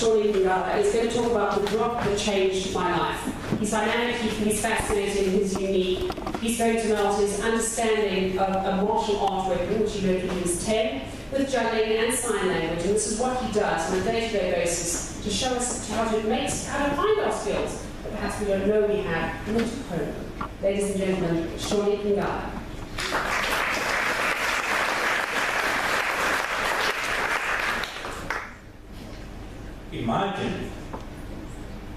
Shoni Kangala, is going to talk about the drop that changed my life. He's dynamic, he's fascinating, he's unique. He's going to meld his understanding of martial art working, which he learned when he was 10, with juggling and sign language. And this is what he does on a day-to-day basis to show us how to find our skills that perhaps we don't know we have, and to hone them. Ladies and gentlemen, Shoni Kangala. Imagine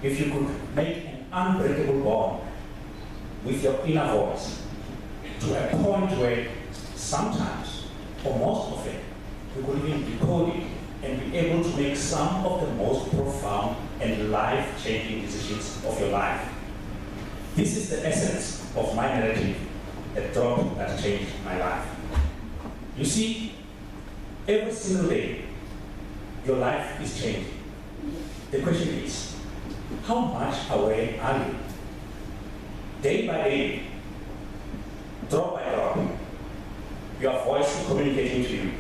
if you could make an unbreakable bond with your inner voice to a point where sometimes, or most of it, you could even decode it and be able to make some of the most profound and life-changing decisions of your life. This is the essence of my narrative, the drop that changed my life. You see, every single day, your life is changing. The question is, how much aware are you? Day by day, drop by drop, your voice is communicating to you.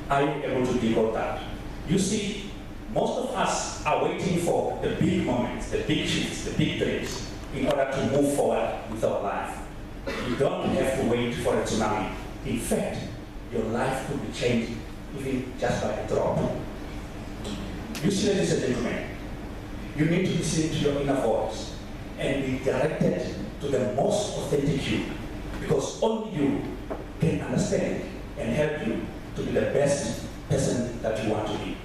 Are you able to decode that? You see, most of us are waiting for the big moments, the big shifts, the big dreams, in order to move forward with our life. You don't have to wait for a tsunami. In fact, your life could be changed even just by a drop. You see, ladies and gentlemen, you need to listen to your inner voice and be directed to the most authentic you, because only you can understand and help you to be the best person that you want to be.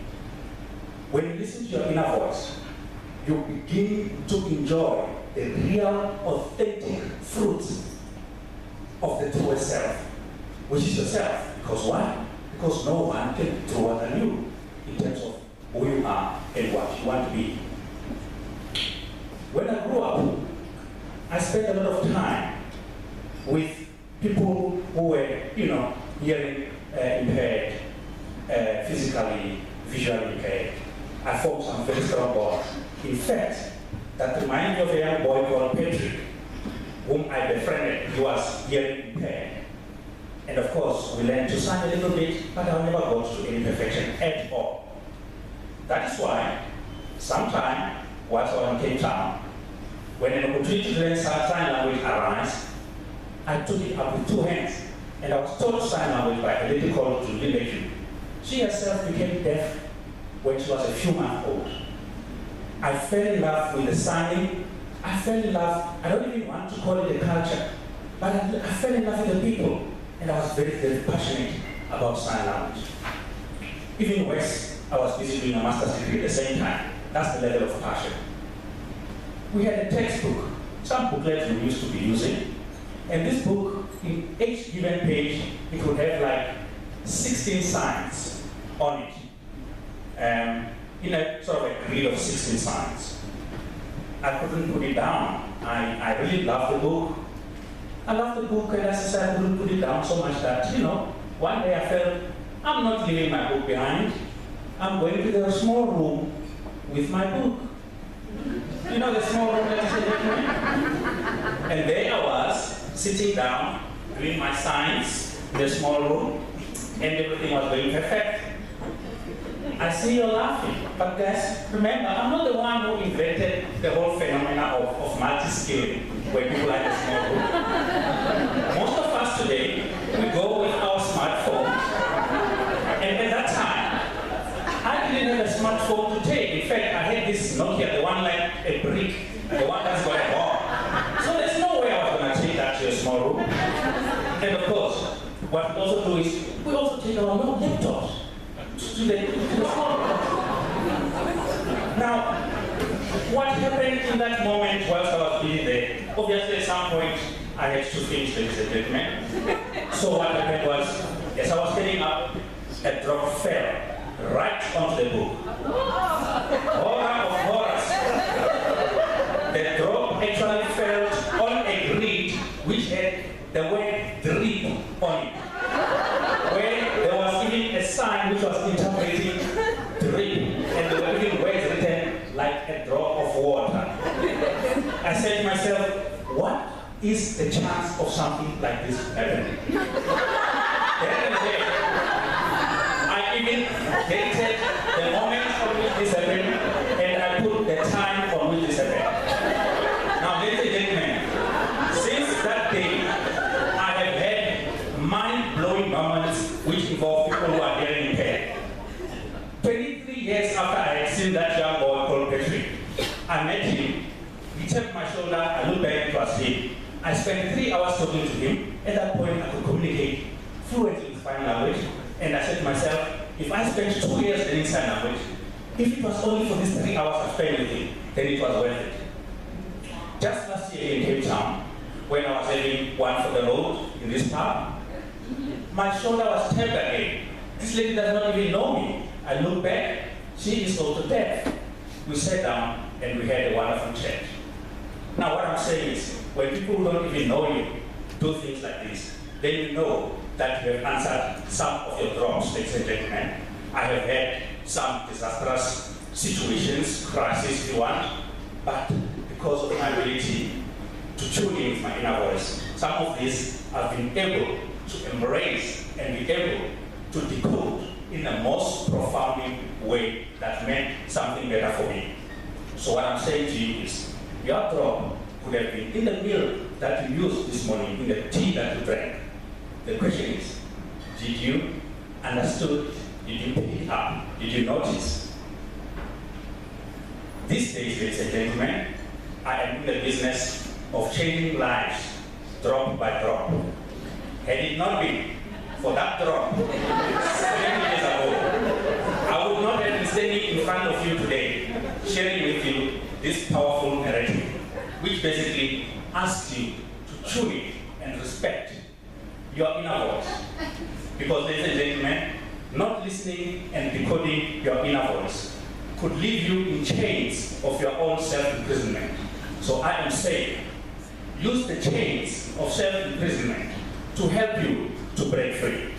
When you listen to your inner voice, you begin to enjoy the real, authentic fruits of the truest self, which is yourself. Because why? Because no one can be truer than you in terms of who you are and what you want to be. When I grew up, I spent a lot of time with people who were, hearing impaired, physically, visually impaired. I formed some very strong bonds. In fact, that reminded me of a young boy called Patrick, whom I befriended. He was hearing impaired. And of course, we learned to sign a little bit, but I never got to any perfection at all. That is why, sometime, whilst I was in Cape Town, when an opportunity to learn sign language arose, I took it up with 2 hands, and I was taught sign language by a lady called Julie. She herself became deaf when she was a few months old. I fell in love with the signing. I fell in love, I don't even want to call it a culture, but I fell in love with the people, and I was very, very passionate about sign language. Even worse, I was busy doing a master's degree at the same time. That's the level of passion. We had a textbook, some booklets we used to be using, and this book, in each given page, it would have like 16 signs on it, in a sort of a grid of 16 signs. I couldn't put it down. I really loved the book. I loved the book, and as I said, I couldn't put it down so much that, one day I felt, I'm not leaving my book behind. I'm going to the small room with my book. You know the small room that is in. And there I was, sitting down, doing my signs in the small room, and everything was going perfect. I see you're laughing, but guys, remember, I'm not the one who invented the whole phenomenon of multi-skilling, where people are in a small room. Most of us today, we go with our smartphones, and at that time, I didn't have a smartphone to take. In fact, I had this Nokia, the one like a brick, the one that's got a ball. So there's no way I was going to take that to a small room. And of course, what we also do is, we also take our laptops to the small room. Now, what happened in that moment whilst I was being there? Obviously, at some point, I had to finish the statement. So what happened was, as I was getting up, a drop fell right onto the book. Horror of horrors. The drop actually fell on a grid which had the word drip on it, where there was even a sign which was interpreting drip, and there were even words written like a drop of water. I said to myself, what is the chance of something like this happening? I even dated the moment on which this happened. seen that young boy called Patrick. I met him, he tapped my shoulder, I looked back, it was him. I spent 3 hours talking to him. At that point, I could communicate fluently with sign language, and I said to myself, if I spent 2 years learning sign language, if it was only for these 3 hours I spent with him, then it was worth it. Just last year in Cape Town, when I was having one for the road in this pub, my shoulder was tapped again. This lady does not even know me. I look back, she is also deaf. We sat down and we had a wonderful chat. Now what I'm saying is, when people don't even know you do things like this, then you know that you have answered some of your drops, ladies and gentlemen. I have had some disastrous situations, crises if you want, but because of my ability to tune in with my inner voice, some of these I've been able to embrace and be able to decode in the most profound way that meant something better for me. So what I'm saying to you is, your drop could have been in the meal that you used this morning, in the tea that you drank. The question is, did you understood? Did you pick it up? Did you notice? These days, ladies and gentlemen, I am in the business of changing lives, drop by drop. Had it not been for that drop 7 years ago, I would not have been standing in front of you today, sharing with you this powerful narrative, which basically asks you to tune in and respect your inner voice. Because, ladies and gentlemen, not listening and decoding your inner voice could leave you in chains of your own self-imprisonment. So I am saying, use the chains of self-imprisonment to help you to break free.